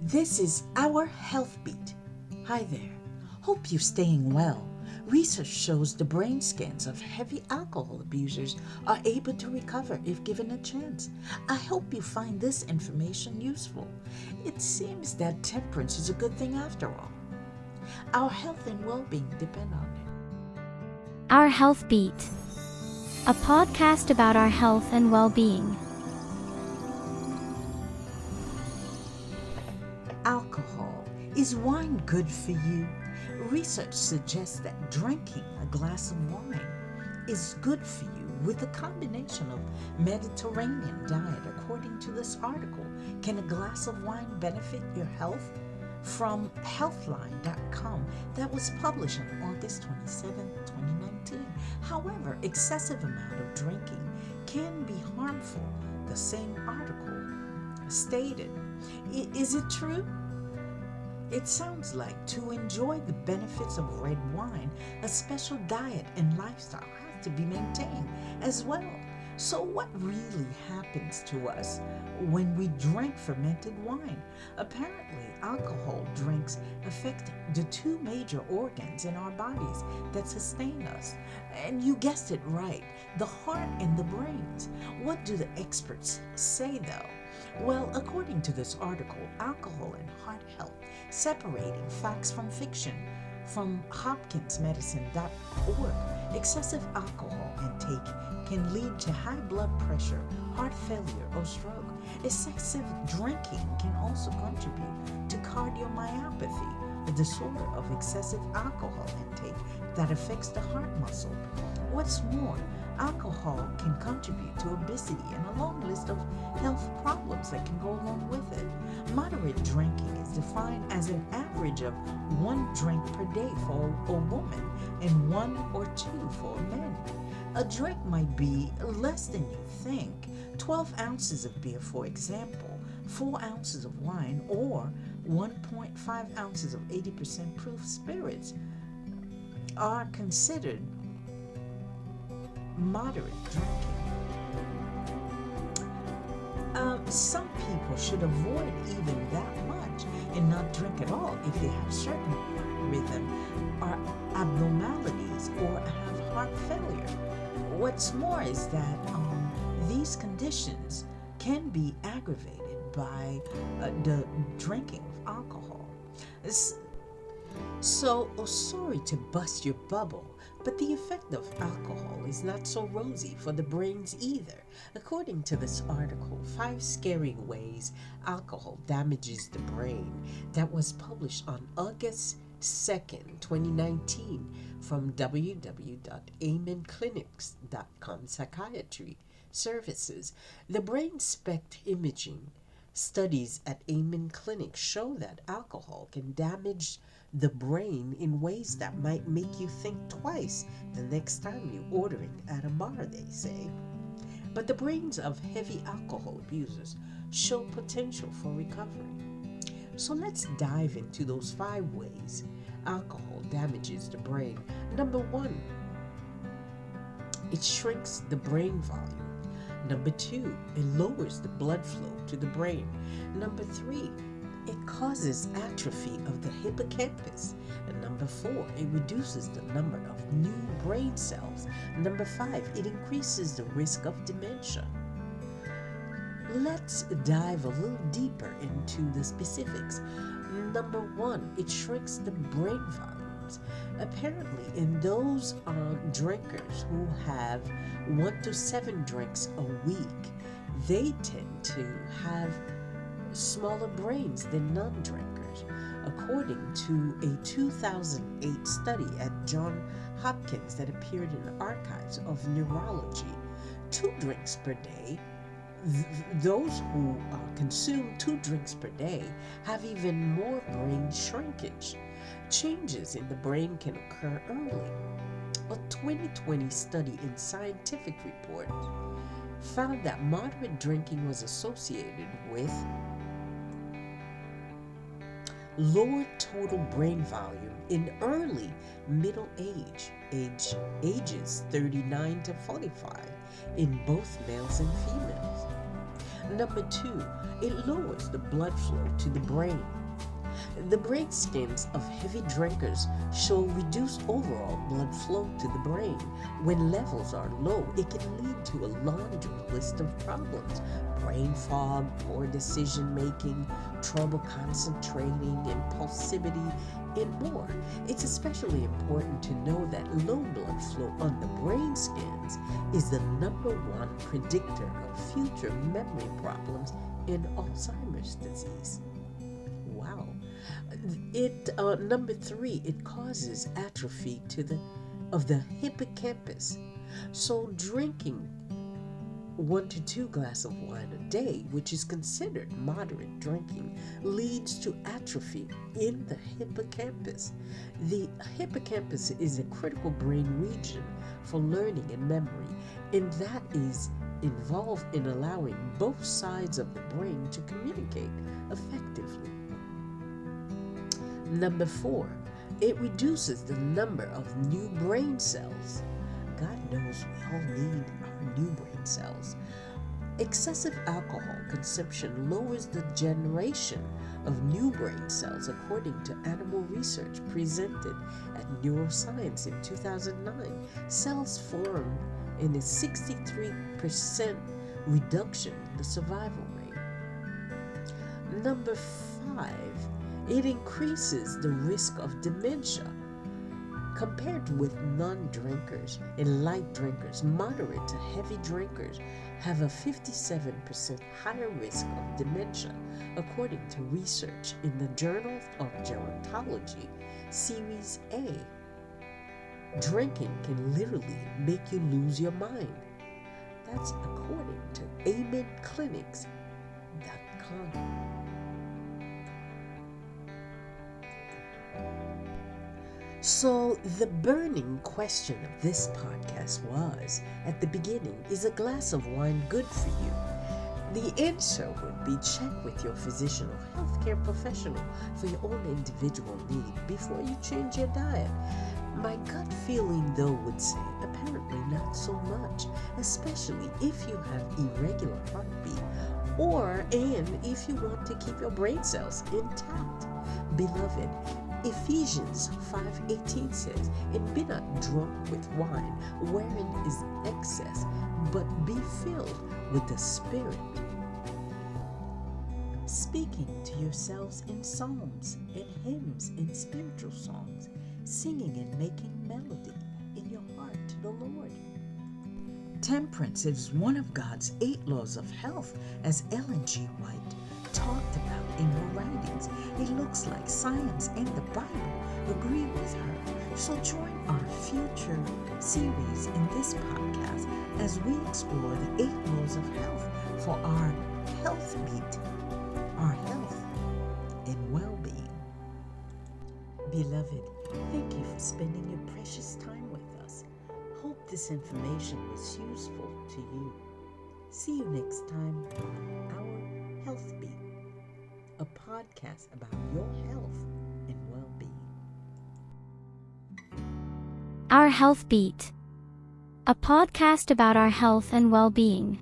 This is our Health Beat. Hi there. Hope you're staying well. Research shows the brain scans of heavy alcohol abusers are able to recover if given a chance. I hope you find this information useful. It seems that temperance is a good thing after all. Our health and well-being depend on it. Our Health Beat, a podcast about our health and well-being. Alcohol. Is wine good for you? Research suggests that drinking a glass of wine is good for you with a combination of Mediterranean diet. According to this article, can a glass of wine benefit your health? From healthline.com, that was published on August 27, 2019. However, excessive amount of drinking can be harmful, the same article stated. Is it true? It sounds like to enjoy the benefits of red wine, a special diet and lifestyle has to be maintained as well. So what really happens to us when we drink fermented wine? Apparently, alcohol drinks affect the two major organs in our bodies that sustain us. And you guessed it right, the heart and the brains. What do the experts say though? Well, according to this article, Alcohol and Heart Health, Separating Facts from Fiction, from hopkinsmedicine.org, excessive alcohol intake can lead to high blood pressure, heart failure, or stroke. Excessive drinking can also contribute to cardiomyopathy, a disorder of excessive alcohol intake that affects the heart muscle. What's more, alcohol can contribute to obesity and a long list of health problems that can go along with it. Moderate drinking is defined as an average of 1 drink per day for a woman and 1 or 2 for men. A drink might be less than you think. 12 ounces of beer, for example, 4 ounces of wine, or 1.5 ounces of 80% proof spirits are considered moderate drinking. Some people should avoid even that much and not drink at all if they have certain rhythm or abnormalities or have heart failure. What's more is that these conditions can be aggravated by the drinking of alcohol. Sorry to bust your bubble, but the effect of alcohol is not so rosy for the brains either. According to this article, 5 Scary Ways Alcohol Damages the Brain, that was published on August 2nd, 2019, from www.amenclinics.com Psychiatry Services. The brain SPECT imaging studies at Amen Clinic show that alcohol can damage the brain in ways that might make you think twice the next time you're ordering at a bar, they say. But the brains of heavy alcohol abusers show potential for recovery. So let's dive into those 5 ways alcohol damages the brain. Number 1, it shrinks the brain volume. Number 2, it lowers the blood flow to the brain. Number 3, it causes atrophy of the hippocampus. And number 4, it reduces the number of new brain cells. Number 5, it increases the risk of dementia. Let's dive a little deeper into the specifics. Number 1, it shrinks the brain volumes. Apparently, in those drinkers who have 1 to 7 drinks a week, they tend to have smaller brains than non-drinkers, according to a 2008 study at Johns Hopkins that appeared in the Archives of Neurology. 2 drinks per day. Those who consume 2 drinks per day have even more brain shrinkage. Changes in the brain can occur early. A 2020 study in Scientific Report found that moderate drinking was associated with lower total brain volume in early middle ages 39 to 45 in both males and females. Number 2, it lowers the blood flow to the brain. The brain scans of heavy drinkers show reduced overall blood flow to the brain. When levels are low, it can lead to a laundry list of problems: brain fog, poor decision making, trouble concentrating, impulsivity, and more. It's especially important to know that low blood flow on the brain scans is the number one predictor of future memory problems in Alzheimer's disease. Wow. Number 3, it causes atrophy of the hippocampus. So drinking 1 to 2 glasses of wine a day, which is considered moderate drinking, leads to atrophy in the hippocampus. The hippocampus is a critical brain region for learning and memory, and that is involved in allowing both sides of the brain to communicate effectively. Number 4, it reduces the number of new brain cells. God knows we all need our new brain cells. Excessive alcohol consumption lowers the generation of new brain cells, according to animal research presented at Neuroscience in 2009. Cells formed in a 63% reduction in the survival rate. Number 5, it increases the risk of dementia. Compared with non-drinkers and light drinkers, moderate to heavy drinkers have a 57% higher risk of dementia, according to research in the Journal of Gerontology, Series A. Drinking can literally make you lose your mind. That's according to amenclinics.com. So the burning question of this podcast was, at the beginning, is a glass of wine good for you? The answer would be check with your physician or healthcare professional for your own individual need before you change your diet. My gut feeling, though, would say apparently not so much, especially if you have irregular heartbeat and if you want to keep your brain cells intact. Beloved, Ephesians 5:18 says, "And be not drunk with wine, wherein is excess, but be filled with the Spirit." Speaking to yourselves in psalms and hymns and spiritual songs, singing and making melody in your heart to the Lord. Temperance is one of God's 8 laws of health, as Ellen G. White talked about in her writings. It looks like science and the Bible agree with her. So join our future series in this podcast as we explore the 8 laws of health for our health beat, our health and well-being. Beloved, thank you for spending your precious time with us. Hope this information was useful to you. See you next time on Our Health Beat, a podcast about your health and well-being. Our Health Beat, a podcast about our health and well-being.